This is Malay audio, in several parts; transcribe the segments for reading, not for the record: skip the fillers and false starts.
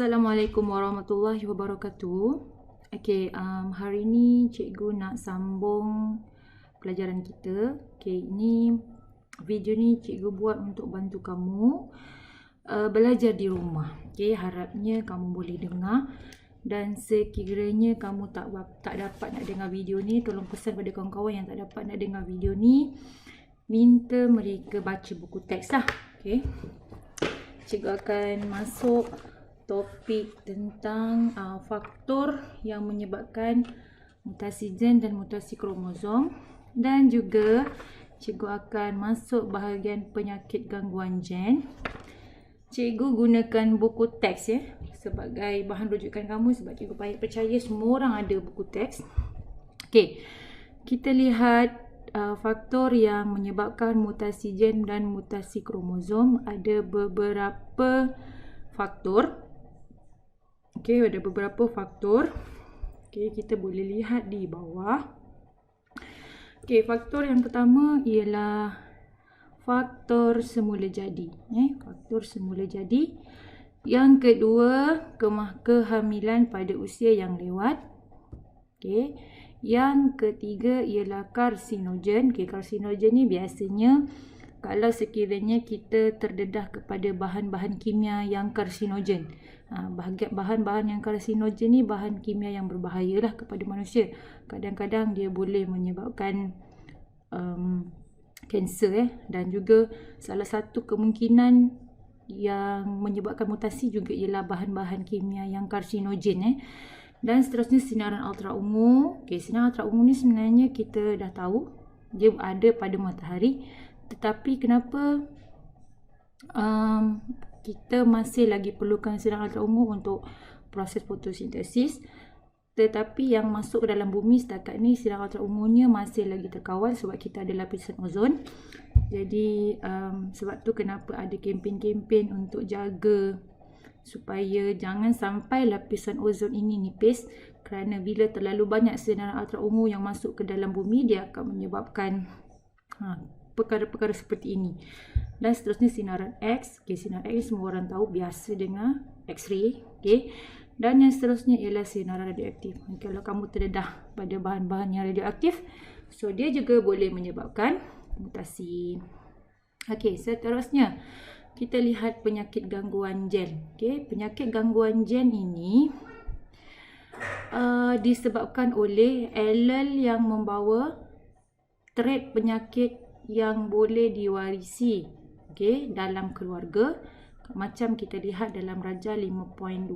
Assalamualaikum warahmatullahi wabarakatuh. Hari ni cikgu nak sambung pelajaran kita. Ini video ni cikgu buat untuk bantu kamu belajar di rumah. Harapnya kamu boleh dengar, dan sekiranya kamu tak dapat nak dengar video ni, tolong pesan pada kawan-kawan yang tak dapat nak dengar video ni, minta mereka baca buku teks lah. Cikgu akan masuk topik tentang faktor yang menyebabkan mutasi gen dan mutasi kromosom, dan juga cikgu akan masuk bahagian penyakit gangguan gen. Cikgu gunakan buku teks sebagai bahan rujukan kamu, sebab cikgu percaya semua orang ada buku teks. Kita lihat faktor yang menyebabkan mutasi gen dan mutasi kromosom. Ada beberapa faktor. Ada beberapa faktor. Kita boleh lihat di bawah. Faktor yang pertama ialah faktor semula jadi. Faktor semula jadi. Yang kedua, kehamilan pada usia yang lewat. Yang ketiga ialah karsinogen. Karsinogen ni biasanya kalau sekiranya kita terdedah kepada bahan-bahan kimia yang karsinogen. Bahan-bahan yang karsinogen ni bahan kimia yang berbahaya lah kepada manusia. Kadang-kadang dia boleh menyebabkan kanser dan juga salah satu kemungkinan yang menyebabkan mutasi juga ialah bahan-bahan kimia yang karsinogen. Dan seterusnya sinaran ultraungu. Sinaran ultraungu ni sebenarnya kita dah tahu dia ada pada matahari, tetapi kenapa kita masih lagi perlukan sinaran ultraungu untuk proses fotosintesis, tetapi yang masuk ke dalam bumi setakat ni sinaran ultraungunya masih lagi terkawal sebab kita ada lapisan ozon. Jadi sebab tu kenapa ada kempen-kempen untuk jaga supaya jangan sampai lapisan ozon ini nipis, kerana bila terlalu banyak sinaran ultraungu yang masuk ke dalam bumi, dia akan menyebabkan perkara-perkara seperti ini. Dan seterusnya sinaran X. Sinaran X semua orang tahu, biasa dengar X-ray. Dan yang seterusnya ialah sinaran radioaktif. Kalau kamu terdedah pada bahan-bahan yang radioaktif, so dia juga boleh menyebabkan mutasi. Seterusnya kita lihat penyakit gangguan gen. Penyakit gangguan gen ini disebabkan oleh allele yang membawa trait penyakit yang boleh diwarisi dalam keluarga. Macam kita lihat dalam Rajah 5.20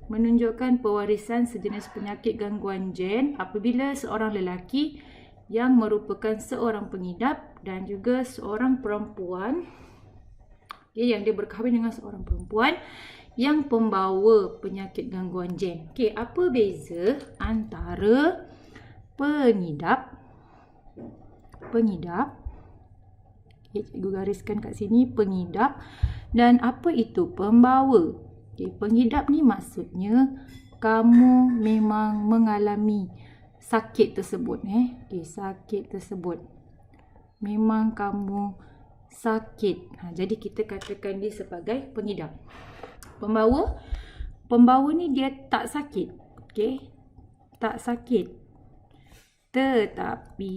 menunjukkan pewarisan sejenis penyakit gangguan gen apabila seorang lelaki yang merupakan seorang pengidap dan juga seorang perempuan yang dia berkahwin dengan seorang perempuan yang pembawa penyakit gangguan gen. Apa beza antara pengidap, cikgu gariskan kat sini, pengidap, dan apa itu pembawa. Pengidap ni maksudnya kamu memang mengalami sakit tersebut. Sakit tersebut memang kamu sakit. Jadi kita katakan dia sebagai pengidap. Pembawa ni dia tak sakit. Tak sakit. Tetapi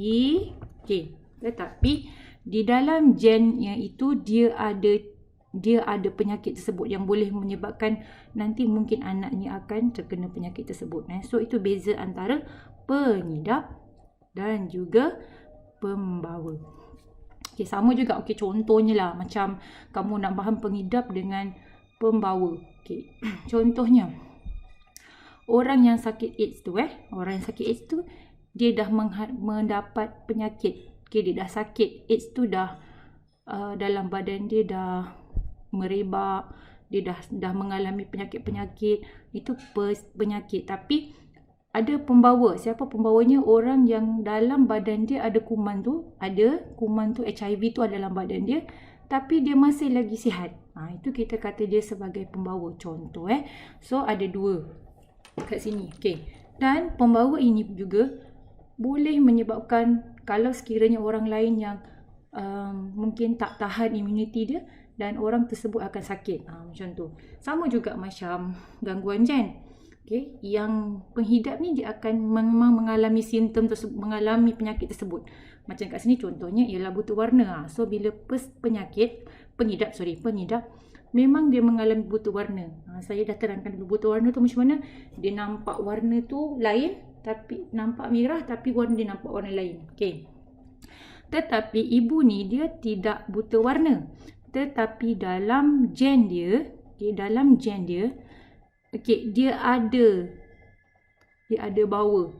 di dalam gennya itu dia ada penyakit tersebut yang boleh menyebabkan nanti mungkin anaknya akan terkena penyakit tersebut. So itu beza antara pengidap dan juga pembawa. Sama juga. Contohnya lah, macam kamu nak faham pengidap dengan pembawa. Contohnya, orang yang sakit AIDS tu dia dah mendapat penyakit. Dia dah sakit. AIDS tu dah dalam badan dia dah merebak, dia dah mengalami penyakit-penyakit. Itu penyakit. Tapi ada pembawa. Siapa pembawanya? Orang yang dalam badan dia ada kuman tu. HIV tu ada dalam badan dia, tapi dia masih lagi sihat. Itu kita kata dia sebagai pembawa. Contoh So ada dua kat sini. Dan pembawa ini juga boleh menyebabkan, kalau sekiranya orang lain yang mungkin tak tahan imuniti dia, dan orang tersebut akan sakit. Macam tu. Sama juga macam gangguan gen. Okay. Yang penghidap ni dia akan memang mengalami simptom tersebut, mengalami penyakit tersebut. Macam kat sini contohnya ialah buta warna. So bila pengidap memang dia mengalami buta warna. Saya dah terangkan dulu buta warna tu macam mana. Dia nampak warna tu lain, tapi nampak merah tapi warna dia nampak warna lain. Okay. Tetapi ibu ni dia tidak buta warna. Tetapi dalam gen dia, dia ada bawa.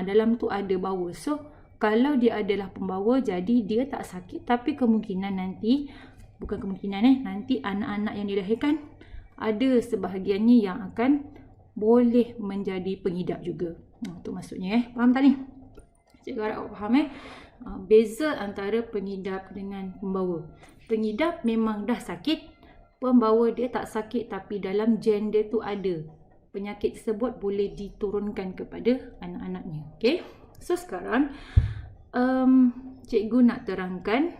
Dalam tu ada bawa. So kalau dia adalah pembawa, jadi dia tak sakit, tapi kemungkinan nanti, nanti anak-anak yang dilahirkan ada sebahagiannya yang akan boleh menjadi pengidap juga. Itu maksudnya. Faham tak ni? Cikgu harap awak faham beza antara pengidap dengan pembawa. Pengidap memang dah sakit, pembawa dia tak sakit tapi dalam gen dia tu ada. Penyakit tersebut boleh diturunkan kepada anak-anaknya. Okay? So sekarang cikgu nak terangkan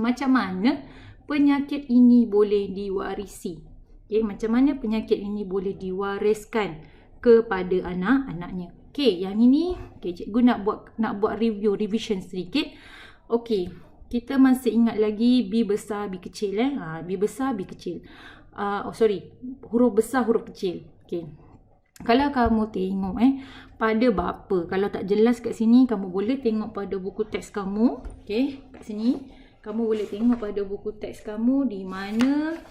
macam mana penyakit ini boleh diwarisi. Okay? Macam mana penyakit ini boleh diwariskan kepada anak-anaknya. Okay, yang ini cikgu nak buat revision sedikit. Okay, kita masih ingat lagi B besar, B kecil B besar, B kecil. Huruf besar, huruf kecil. Okay. Kalau kamu tengok pada bapa, kalau tak jelas kat sini, kamu boleh tengok pada buku teks kamu. Okay, kat sini kamu boleh tengok pada buku teks kamu di mana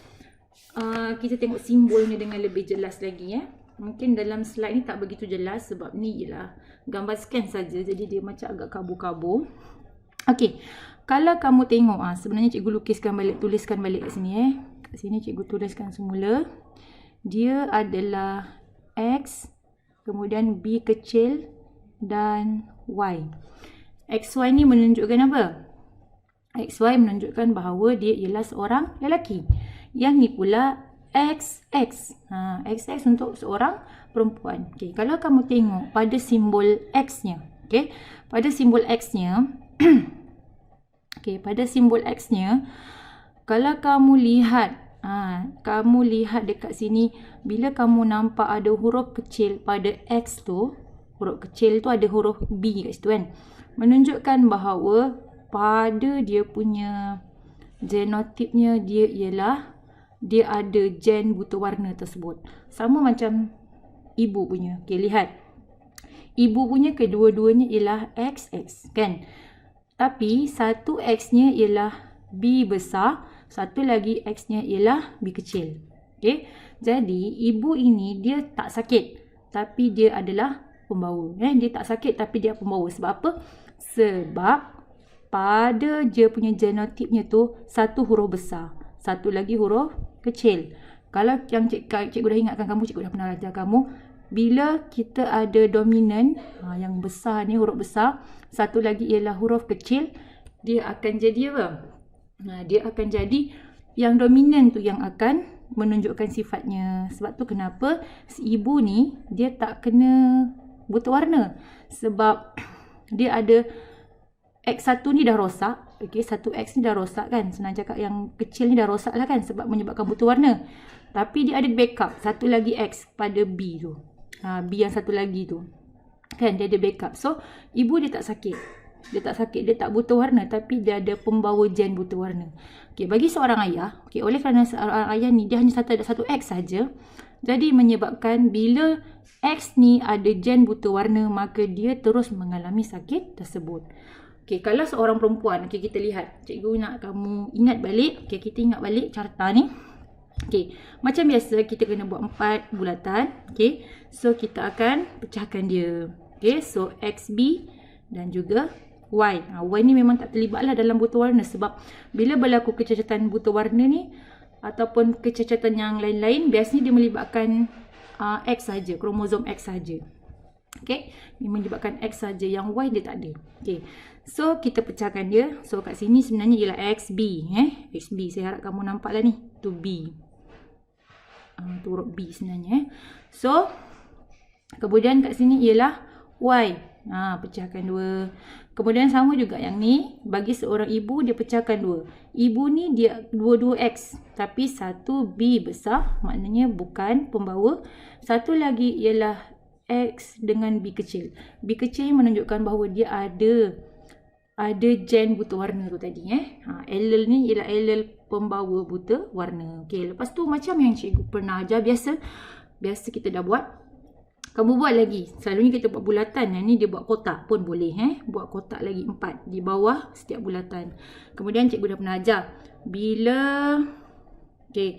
kita tengok simbolnya dengan lebih jelas lagi Mungkin dalam slide ni tak begitu jelas sebab ni ialah gambar scan saja, jadi dia macam agak kabur-kabur. Okey. Kalau kamu tengok sebenarnya cikgu tuliskan balik kat sini Kat sini cikgu tuliskan semula. Dia adalah X, kemudian B kecil dan Y. XY ni menunjukkan apa? XY menunjukkan bahawa dia ialah seorang lelaki. Yang ni pula XX. XX untuk seorang perempuan. Okay, kalau kamu tengok pada simbol X-nya. Okay, pada simbol X-nya. Pada simbol X-nya. Kalau kamu lihat. Kamu lihat dekat sini. Bila kamu nampak ada huruf kecil pada X tu. Huruf kecil tu ada huruf B kat situ kan. Menunjukkan bahawa pada dia punya genotipnya dia ialah dia ada gen buta warna tersebut. Sama macam ibu punya. Okay, lihat. Ibu punya kedua-duanya ialah XX, kan? Tapi satu X-nya ialah B besar, satu lagi X-nya ialah B kecil. Okay? Jadi, ibu ini dia tak sakit. Tapi dia adalah pembawa. Dia tak sakit tapi dia pembawa. Sebab apa? Sebab pada dia punya genotipnya tu satu huruf besar, satu lagi huruf kecil. Kalau yang cikgu dah ingatkan kamu, cikgu dah pernah ajar kamu, bila kita ada dominan yang besar ni, huruf besar, satu lagi ialah huruf kecil, dia akan jadi apa? Dia akan jadi yang dominan tu yang akan menunjukkan sifatnya. Sebab tu kenapa si ibu ni dia tak kena buta warna. Sebab dia ada X1 ni dah rosak. Okay, satu X ni dah rosak kan. Senang cakap yang kecil ni dah rosak lah kan. Sebab menyebabkan buta warna. Tapi dia ada backup. Satu lagi X pada B tu. B yang satu lagi tu. Kan dia ada backup. So, ibu dia tak sakit. Dia tak sakit. Dia tak buta warna. Tapi dia ada pembawa gen buta warna. Okay, bagi seorang ayah. Okay, oleh kerana seorang ayah ni dia hanya ada satu X saja. Jadi menyebabkan bila X ni ada gen buta warna, maka dia terus mengalami sakit tersebut. Okay, kalau seorang perempuan, okay, kita lihat. Cikgu nak kamu ingat balik. Okay, kita ingat balik carta ni. Okay, macam biasa kita kena buat 4 bulatan. Okay, so kita akan pecahkan dia. Okay, so XB dan juga Y. Y ni memang tak terlibat lah dalam buta warna. Sebab bila berlaku kecacatan buta warna ni, ataupun kecacatan yang lain-lain, biasanya dia melibatkan X saja, kromosom X saja. Okay, ini menyebabkan X saja, yang Y dia tak ada. Okay, so kita pecahkan dia. So kat sini sebenarnya ialah XB. XB, saya harap kamu nampak lah ni. Tu B. Tu huruf B sebenarnya. So kemudian kat sini ialah Y. Pecahkan 2. Kemudian sama juga yang ni, bagi seorang ibu dia pecahkan 2. Ibu ni dia dua-dua X, tapi satu B besar, maknanya bukan pembawa. Satu lagi ialah X dengan B kecil. B kecil menunjukkan bahawa dia ada gen buta warna tu tadi. Allele ni ialah allele pembawa buta warna. Okey, lepas tu macam yang cikgu pernah ajar biasa kita dah buat. Kamu buat lagi. Selalunya kita buat bulatan. Yang ni dia buat kotak pun boleh. Buat kotak lagi 4 di bawah setiap bulatan. Kemudian cikgu dah pernah ajar. Okey,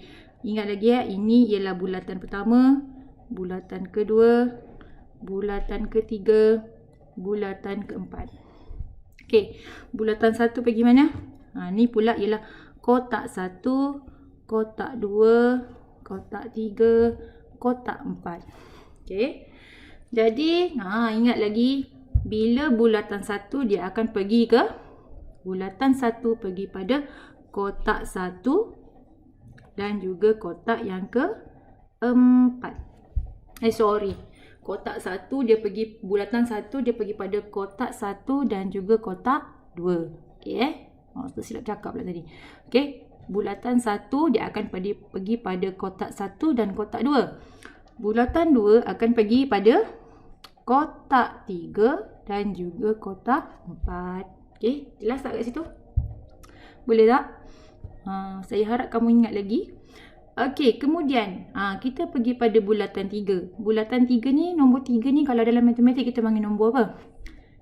ingat lagi ini ialah bulatan pertama, bulatan kedua, bulatan ketiga, bulatan keempat. Okey, bulatan 1 pergi mana? Ni pula ialah kotak 1, kotak 2, kotak 3, kotak 4. Okey. Jadi, ingat lagi bila bulatan 1 dia akan pergi ke bulatan 1 pergi pada kotak 1 dan juga kotak yang ke-4. Kotak 1 dia pergi bulatan 1 dia pergi pada kotak 1 dan juga kotak 2. Okey tu silap cakap pula tadi. Okey, bulatan 1 dia akan pergi pada kotak 1 dan kotak 2. Bulatan 2 akan pergi pada kotak 3 dan juga kotak 4. Okey, jelas tak kat situ? Boleh tak? Saya harap kamu ingat lagi. Okey, kemudian kita pergi pada bulatan 3. Bulatan 3 ni, nombor 3 ni kalau dalam matematik kita panggil nombor apa?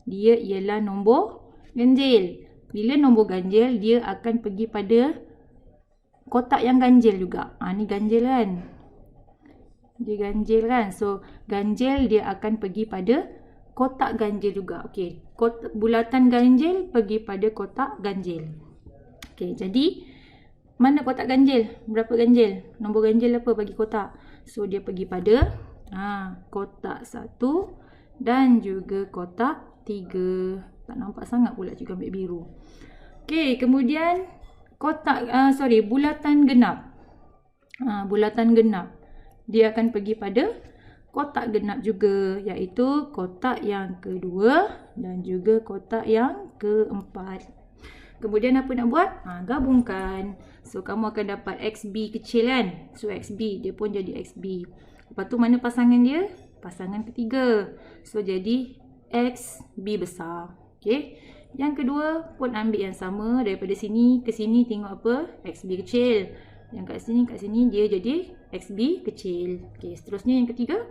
Dia ialah nombor ganjil. Bila nombor ganjil, dia akan pergi pada kotak yang ganjil juga. Ni ganjil kan? Dia ganjil kan? So, ganjil dia akan pergi pada kotak ganjil juga. Okey, bulatan ganjil pergi pada kotak ganjil. Okey, jadi mana kotak ganjil? Berapa ganjil? Nombor ganjil apa bagi kotak? So, dia pergi pada kotak 1 dan juga kotak 3. Tak nampak sangat pula cikgu ambil biru. Okey, kemudian bulatan genap. Bulatan genap. Dia akan pergi pada kotak genap juga, iaitu kotak yang kedua dan juga kotak yang keempat. Kemudian apa nak buat? Gabungkan. So, kamu akan dapat XB kecil kan? So, XB dia pun jadi XB. Lepas tu mana pasangan dia? Pasangan ketiga. So, jadi XB besar. Okey. Yang kedua pun ambil yang sama. Daripada sini ke sini tengok apa? XB kecil. Yang kat sini dia jadi XB kecil. Okey, seterusnya yang ketiga.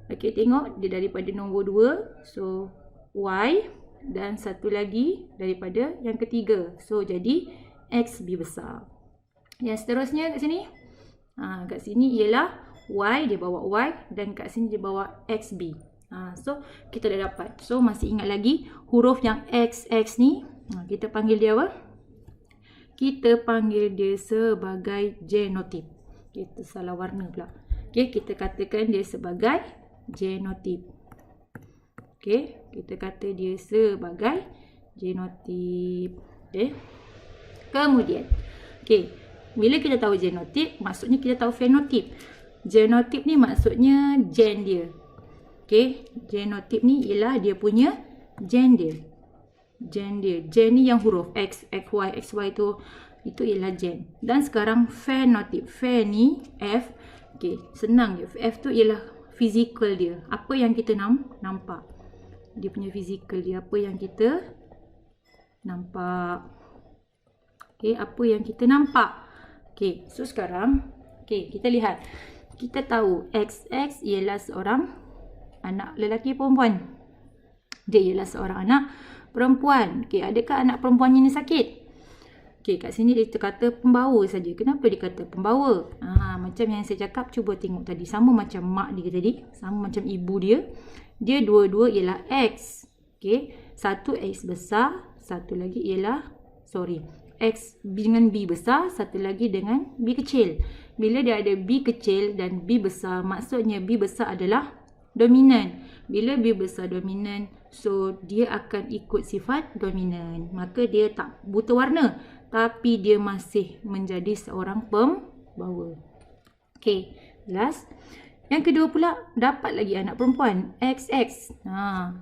Okey, tengok dia daripada nombor 2. So, Y. Dan satu lagi daripada yang ketiga. So, jadi XB besar. Yang seterusnya kat sini. Kat sini ialah Y, dia bawa Y. Dan kat sini dia bawa XB. So, kita dah dapat. So, masih ingat lagi huruf yang XX ni. Kita panggil dia apa? Kita panggil dia sebagai genotip. Kita salah warna pula. Okey, kita katakan dia sebagai genotip. Okey, kita kata dia sebagai genotip. Okey. Kemudian, bila kita tahu genotip, maksudnya kita tahu fenotip. Genotip ni maksudnya gen dia. Okey, genotip ni ialah dia punya gen dia. Gen dia. Gen ni yang huruf X, XY, XY tu, itu ialah gen. Dan sekarang fenotip. Fen ni F. Okey, senang je. F tu ialah fizikal dia. Apa yang kita nampak. Dia punya fizikal dia. Apa yang kita nampak. Okey, apa yang kita nampak. Okey, so sekarang kita lihat. Kita tahu XX ialah seorang anak lelaki perempuan. Dia ialah seorang anak perempuan. Okey, adakah anak perempuannya ni sakit? Okey, kat sini dia kata pembawa saja. Kenapa dia kata pembawa? Macam yang saya cakap, cuba tengok tadi. Sama macam mak dia tadi. Sama macam ibu dia. Dia dua-dua ialah X. Okey, satu X besar, satu lagi ialah, X dengan B besar, satu lagi dengan B kecil. Bila dia ada B kecil dan B besar, maksudnya B besar adalah dominan. Bila B besar dominan, so dia akan ikut sifat dominan. Maka dia tak buta warna, tapi dia masih menjadi seorang pembawa. Okey, last. Yang kedua pula dapat lagi anak perempuan XX.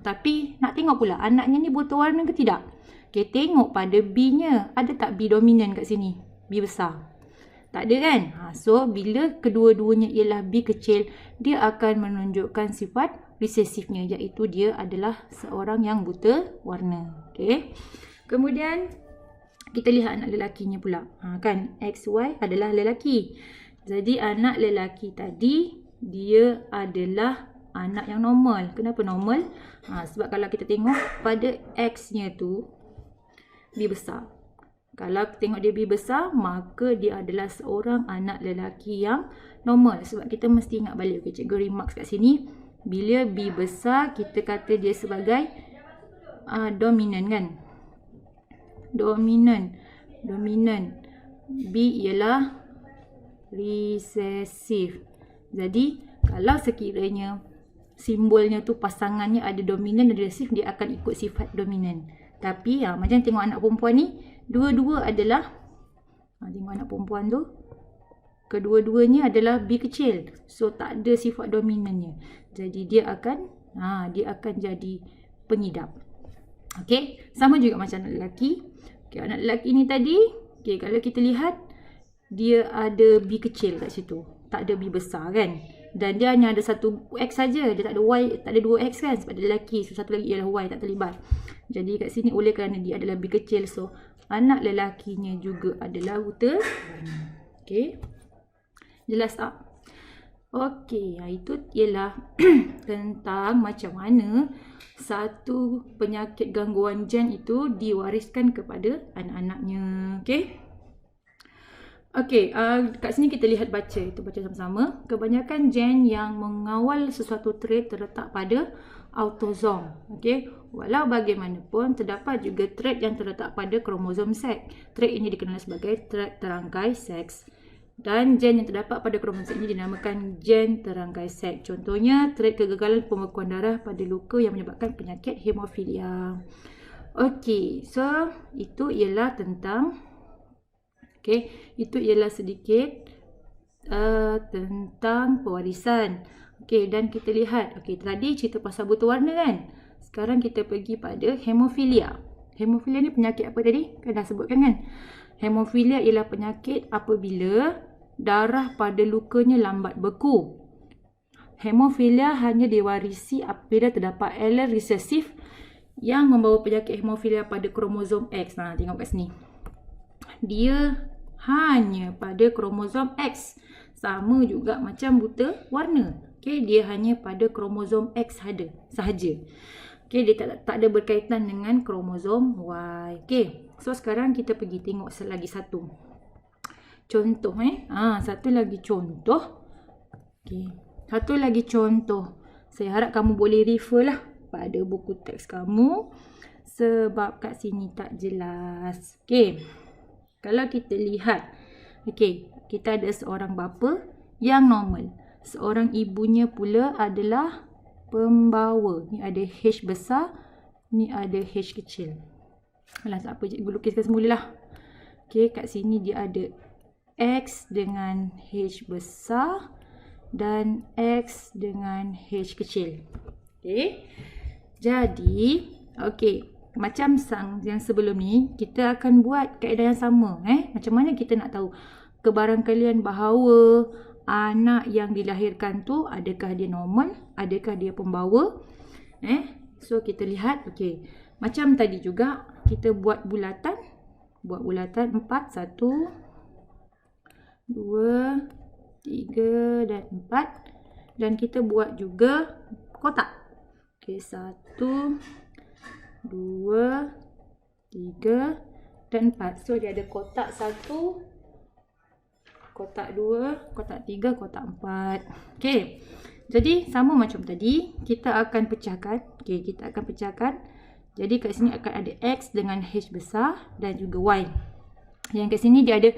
Tapi nak tengok pula anaknya ni buta warna ke tidak. Okay, tengok pada B-nya. Ada tak B dominan kat sini? B besar. Tak ada kan? So bila kedua-duanya ialah B kecil, dia akan menunjukkan sifat resesifnya, iaitu dia adalah seorang yang buta warna. Okay. Kemudian kita lihat anak lelakinya pula. Kan XY adalah lelaki. Jadi anak lelaki tadi dia adalah anak yang normal. Kenapa normal? Sebab kalau kita tengok pada X-nya tu B besar. Kalau tengok dia B besar, maka dia adalah seorang anak lelaki yang normal. Sebab kita mesti ingat balik. Okay, cikgu remarks kat sini. Bila B besar, kita kata dia sebagai dominan kan? Dominan. B ialah recessive. Jadi, kalau sekiranya simbolnya tu pasangannya ada dominan dan recessive, dia akan ikut sifat dominan. Tapi macam tengok anak perempuan ni, dua-dua adalah tengok anak perempuan tu, kedua-duanya adalah B kecil. So tak ada sifat dominannya. Jadi dia akan jadi pengidap. Okey, sama juga macam anak lelaki. Okey, anak lelaki ni tadi, okey, kalau kita lihat dia ada B kecil kat situ. Tak ada B besar kan? Dan dia hanya ada satu X saja. Dia tak ada Y, tak ada dua X kan? Sebab dia lelaki. So satu lagi ialah Y, tak terlibat. Jadi kat sini oleh kerana dia adalah B kecil, so anak lelakinya juga adalah buta. Okey. Jelas tak? Okey, itu ialah tentang macam mana satu penyakit gangguan gen itu diwariskan kepada anak-anaknya. Okey. Okey, kat sini kita lihat baca sama-sama. Kebanyakan gen yang mengawal sesuatu trait terletak pada autosom. Okey, walau bagaimanapun terdapat juga trait yang terletak pada kromosom seks. Trait ini dikenal sebagai trait terangkai seks. Dan gen yang terdapat pada kromosom ini dinamakan gen terangkai seks. Contohnya, trait kegagalan pembekuan darah pada luka yang menyebabkan penyakit hemofilia. Okey, so itu ialah tentang itu ialah sedikit tentang pewarisan. Okey, dan kita lihat. Okey, tadi cerita pasal buta warna kan? Sekarang kita pergi pada hemofilia. Hemofilia ni penyakit apa tadi? Kan dah sebutkan kan? Hemofilia ialah penyakit apabila darah pada lukanya lambat beku. Hemofilia hanya diwarisi apabila terdapat allele resesif yang membawa penyakit hemofilia pada kromosom X. Tengok kat sini. Dia hanya pada kromosom X. Sama juga macam buta warna. Okey, dia hanya pada kromosom X sahaja. Okey, dia tak ada berkaitan dengan kromosom Y. Okey. So sekarang kita pergi tengok lagi satu contoh. Satu lagi contoh. Okey. Satu lagi contoh. Saya harap kamu boleh refer lah pada buku teks kamu. Sebab kat sini tak jelas. Okey. Kalau kita lihat, okey, kita ada seorang bapa yang normal. Seorang ibunya pula adalah pembawa. Ni ada H besar, ni ada H kecil. Alah, tak apa, cikgu lukiskan semula lah. Okey, kat sini dia ada X dengan H besar dan X dengan H kecil. Okey. Jadi, okey. Macam yang sebelum ni, kita akan buat kaedah yang sama. Macam mana kita nak tahu kebarangkalian bahawa anak yang dilahirkan tu adakah dia normal, adakah dia pembawa. So kita lihat. Okey. Macam tadi juga kita buat bulatan. Buat bulatan 4, 1, 2, 3 dan 4. Dan kita buat juga kotak. Okey, 1, 2, 3 dan 4. So dia ada kotak 1, kotak 2, kotak 3, kotak 4. Okey. Jadi sama macam tadi, kita akan pecahkan. Okey, kita akan pecahkan. Jadi kat sini akan ada X dengan H besar dan juga Y. Yang kat sini dia ada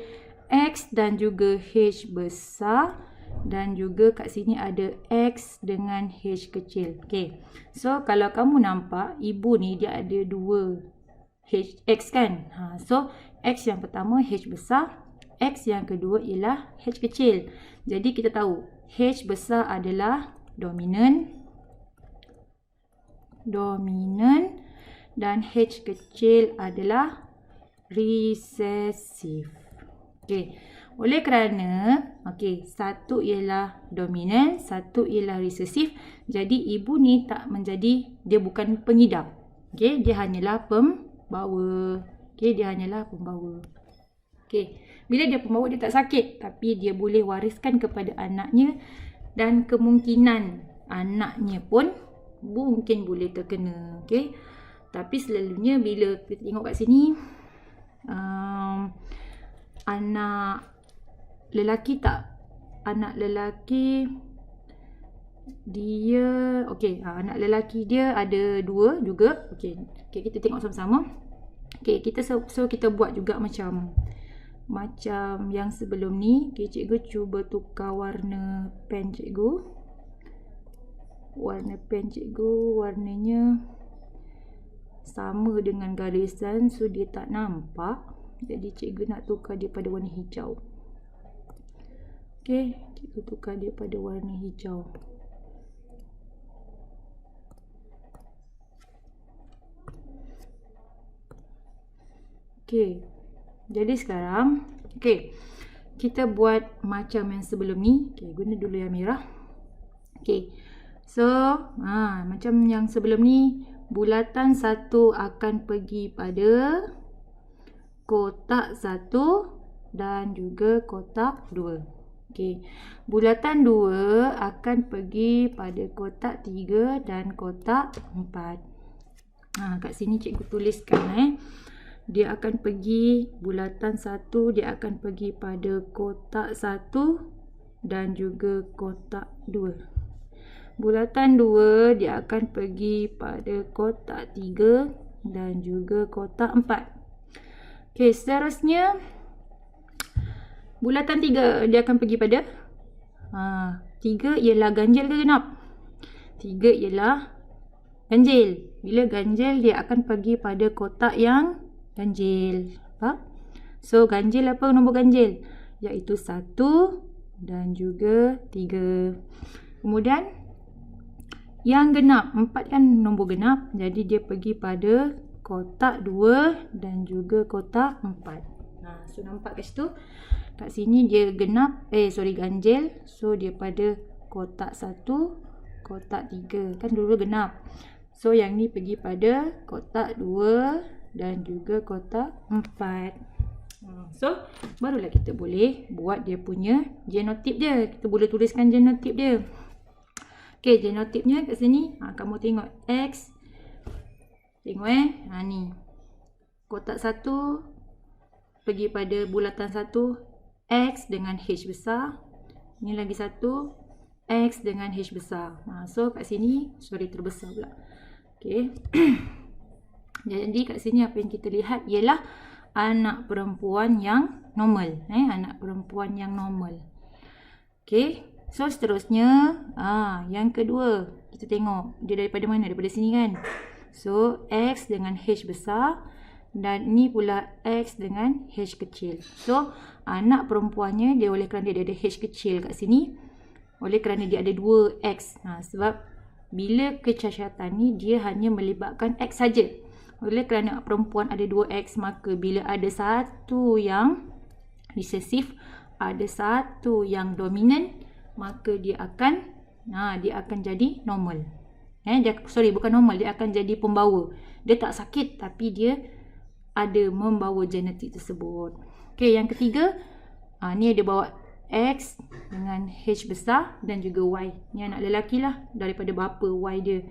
X dan juga H besar. Dan juga kat sini ada X dengan H kecil. Okay. So, kalau kamu nampak, ibu ni dia ada dua X kan? So, X yang pertama H besar. X yang kedua ialah H kecil. Jadi, kita tahu H besar adalah dominan dan H kecil adalah recessive. Okey. Oleh kerana satu ialah dominan, satu ialah recessive, jadi ibu ni dia bukan pengidap. Okey, dia hanyalah pembawa. Okey. Bila dia pembawa, dia tak sakit, tapi dia boleh wariskan kepada anaknya dan kemungkinan anaknya pun mungkin boleh terkena. Okey. Tapi selalunya bila kita tengok kat sini, anak lelaki anak lelaki dia ada 2 juga. Okey, kita tengok sama-sama. Okey, kita buat juga macam yang sebelum ni. Okey, cikgu cuba tukar warna pen cikgu. Warnanya sama dengan garisan, so dia tak nampak. Jadi cikgu nak tukar dia pada warna hijau. Okey, cikgu tukar dia pada warna hijau. Okey. Jadi sekarang, kita buat macam yang sebelum ni. Okey, guna dulu yang merah. Okey. So, macam yang sebelum ni, bulatan 1 akan pergi pada kotak 1 dan juga kotak 2. Okey. Bulatan 2 akan pergi pada kotak 3 dan kotak 4. Kat sini cikgu tuliskan dia akan pergi, bulatan 1 dia akan pergi pada kotak 1 dan juga kotak 2. Bulatan 2 dia akan pergi pada kotak 3 dan juga kotak 4. Okey, seterusnya bulatan 3 dia akan pergi pada 3 ialah ganjil ke genap? 3 ialah ganjil. Bila ganjil, dia akan pergi pada kotak yang ganjil. So, ganjil apa nombor ganjil? Iaitu 1 dan juga 3. Kemudian yang genap, 4 kan nombor genap. Jadi dia pergi pada kotak 2 dan juga kotak 4. So nampak kat situ. Kat sini dia ganjil. So dia pada kotak 1, kotak 3. Kan dulu genap. So yang ni pergi pada kotak 2 dan juga kotak 4. So barulah kita boleh buat dia punya genotip dia. Kita boleh tuliskan genotip dia. Okey, genotipnya kat sini. Kamu tengok X. Tengok ni. Kotak 1 pergi pada bulatan 1 X dengan H besar. Ni lagi satu X dengan H besar. So kat sini terbesar pula. Okey. Jadi kat sini apa yang kita lihat ialah anak perempuan yang normal. Anak perempuan yang normal. Okey. So seterusnya, yang kedua, kita tengok dia daripada mana? Daripada sini kan. So X dengan H besar dan ni pula X dengan H kecil. So anak perempuannya dia oleh kerana dia ada H kecil kat sini, oleh kerana dia ada 2 X. Sebab bila kecacatan ni dia hanya melibatkan X saja. Oleh kerana perempuan ada 2 X, maka bila ada satu yang recessive, ada satu yang dominan, maka dia akan jadi normal. Bukan normal, dia akan jadi pembawa. Dia tak sakit tapi dia ada membawa genetik tersebut. Okey, yang ketiga, ni dia bawa X dengan H besar dan juga Y. Ni anak lelaki lah, daripada bapa Y dia.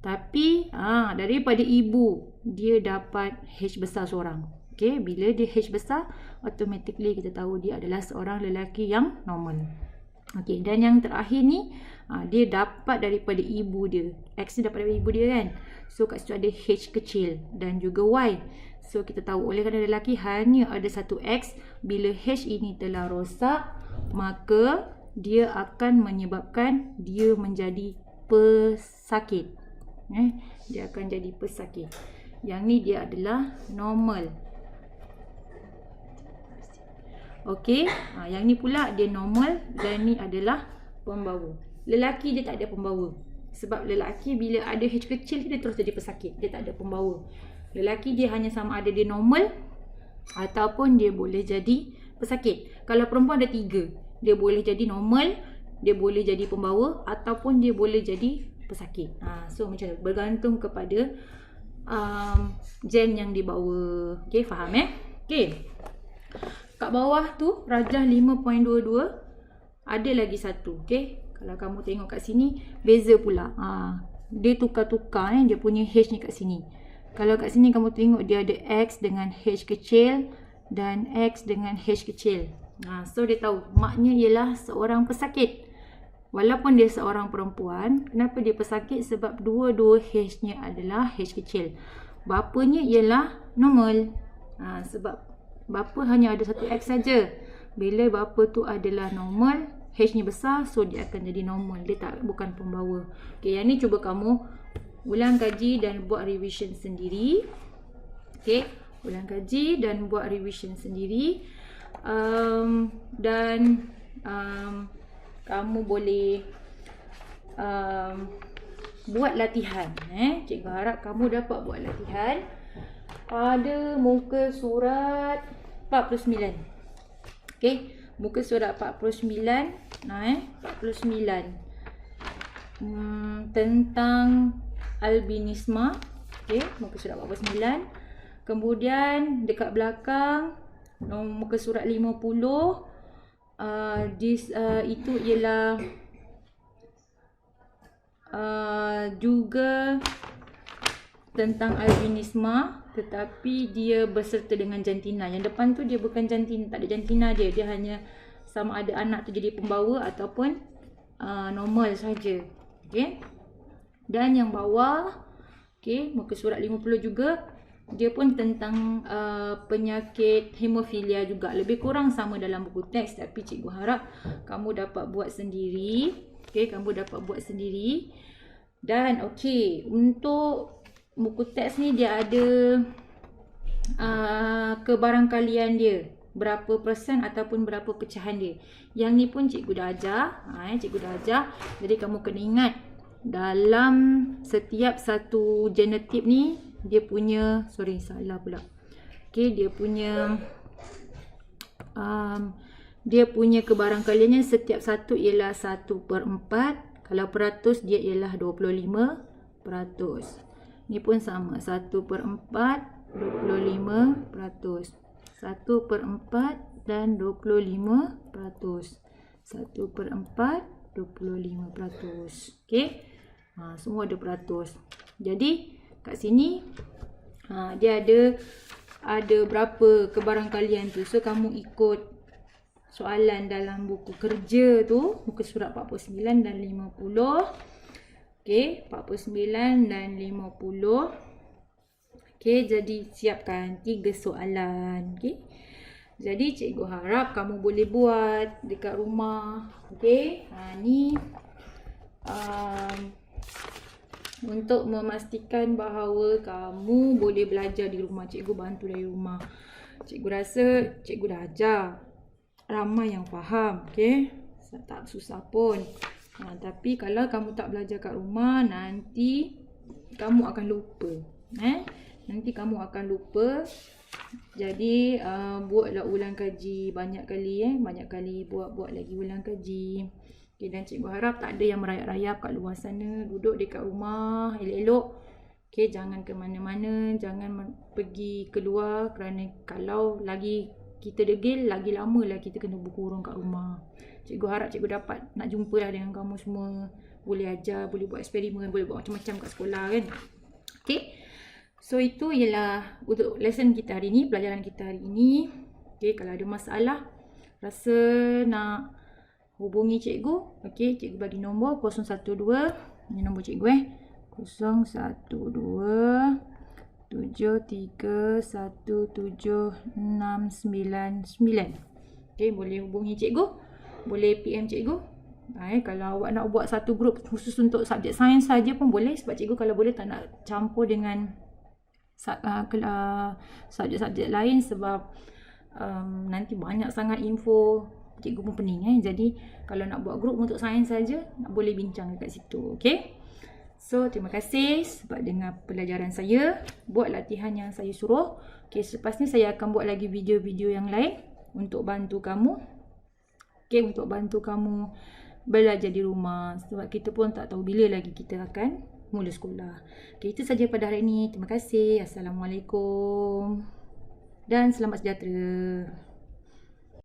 Tapi daripada ibu dia dapat H besar seorang. Okey, bila dia H besar, automatically kita tahu dia adalah seorang lelaki yang normal. Okey, dan yang terakhir ni dia dapat daripada ibu dia. X ni dapat daripada ibu dia kan. So kat situ ada H kecil dan juga Y. So kita tahu oleh kerana lelaki hanya ada satu X, bila H ini telah rosak, maka dia akan menyebabkan dia menjadi pesakit. Dia akan jadi pesakit. Yang ni dia adalah normal. Okey, yang ni pula dia normal dan ni adalah pembawa. Lelaki dia tak ada pembawa. Sebab lelaki bila ada H kecil dia terus jadi pesakit. Dia tak ada pembawa. Lelaki dia hanya sama ada dia normal ataupun dia boleh jadi pesakit. Kalau perempuan ada 3. Dia boleh jadi normal, dia boleh jadi pembawa ataupun dia boleh jadi pesakit. So macam tu, bergantung kepada gen yang dibawa. Okay, faham Okay. Kat bawah tu rajah 5.22 ada lagi satu. Okay, kalau kamu tengok kat sini beza pula. Dia tukar-tukar dia punya H ni kat sini. Kalau kat sini kamu tengok dia ada X dengan H kecil dan X dengan H kecil. So dia tahu maknya ialah seorang pesakit. Walaupun dia seorang perempuan, kenapa dia pesakit? Sebab dua-dua H-nya adalah H kecil. Bapanya ialah normal. Sebab bapa hanya ada satu X saja. Bila bapa tu adalah normal, H-nya besar, so dia akan jadi normal. Dia bukan pembawa. Okay, yang ni cuba kamu ulang kaji dan buat revision sendiri. Okay, ulang kaji dan buat revision sendiri. Kamu boleh buat latihan. Cikgu harap kamu dapat buat latihan pada muka surat 49. Okay, muka surat 49. 49 tentang albinisme. Okay, muka surat 49. Kemudian dekat belakang muka surat 50. Itu ialah juga tentang albinisme, tetapi dia berserta dengan jantina. Yang depan tu dia bukan jantina, tak ada jantina dia. Dia hanya sama ada anak tu jadi pembawa ataupun normal saja. Okay. Dan yang bawah, okay, muka surat 50 juga, dia pun tentang penyakit hemofilia juga. Lebih kurang sama dalam buku teks, tapi cikgu harap kamu dapat buat sendiri. Okay, kamu dapat buat sendiri. Dan okay, untuk buku teks ni dia ada kebarangkalian dia, berapa persen ataupun berapa pecahan dia. Yang ni pun cikgu dah ajar. Cikgu dah ajar. Jadi kamu kena ingat, dalam setiap satu genotip ni dia punya, salah pula. Okay, dia punya kebarangkaliannya setiap satu ialah 1/4. Kalau peratus dia ialah 25%. Ni pun sama, 1/4 25%. 1/4 dan 25%. 1/4 25%. Okay, semua ada peratus. Jadi kat sini dia ada berapa kebarangkalian tu. So kamu ikut soalan dalam buku kerja tu, muka surat 49 dan 50. Okay, 49 dan 50. Okay, jadi siapkan 3 soalan. Okay, jadi cikgu harap kamu boleh buat dekat rumah. Okay, ni untuk memastikan bahawa kamu boleh belajar di rumah. Cikgu bantu dari rumah. Cikgu rasa cikgu dah ajar, ramai yang faham. Okay, tak susah pun. Tapi kalau kamu tak belajar kat rumah, nanti kamu akan lupa. Nanti kamu akan lupa. Jadi buatlah ulang kaji banyak kali. Banyak kali buat lagi ulang kaji. Okay, dan cikgu harap tak ada yang merayap-rayap kat luar sana. Duduk dekat rumah elok-elok. Okay, jangan ke mana-mana. Jangan pergi keluar, kerana kalau lagi kita degil, lagi lama lah kita kena berkurung kat rumah. Cikgu harap cikgu dapat nak jumpa lah dengan kamu semua. Boleh ajar, boleh buat eksperimen, boleh buat macam-macam kat sekolah kan. Okay, so itu ialah untuk lesson kita hari ni, pelajaran kita hari ni. Okay, kalau ada masalah, rasa nak hubungi cikgu. Okay, cikgu bagi nombor 012. Ini nombor cikgu 012 73176999. Okay, boleh hubungi cikgu, boleh PM cikgu. Kalau awak nak buat satu grup khusus untuk subjek sains saja pun boleh, sebab cikgu kalau boleh tak nak campur dengan subjek-subjek lain, sebab nanti banyak sangat info cikgu pun pening Jadi kalau nak buat grup untuk sains saja, nak boleh bincang dekat situ. Okay. So terima kasih sebab dengar pelajaran saya. Buat latihan yang saya suruh. Okay, selepas ni saya akan buat lagi video-video yang lain untuk bantu kamu. Okay, untuk bantu kamu belajar di rumah. Sebab kita pun tak tahu bila lagi kita akan mula sekolah. Okay, itu saja pada hari ini. Terima kasih. Assalamualaikum. Dan selamat sejahtera.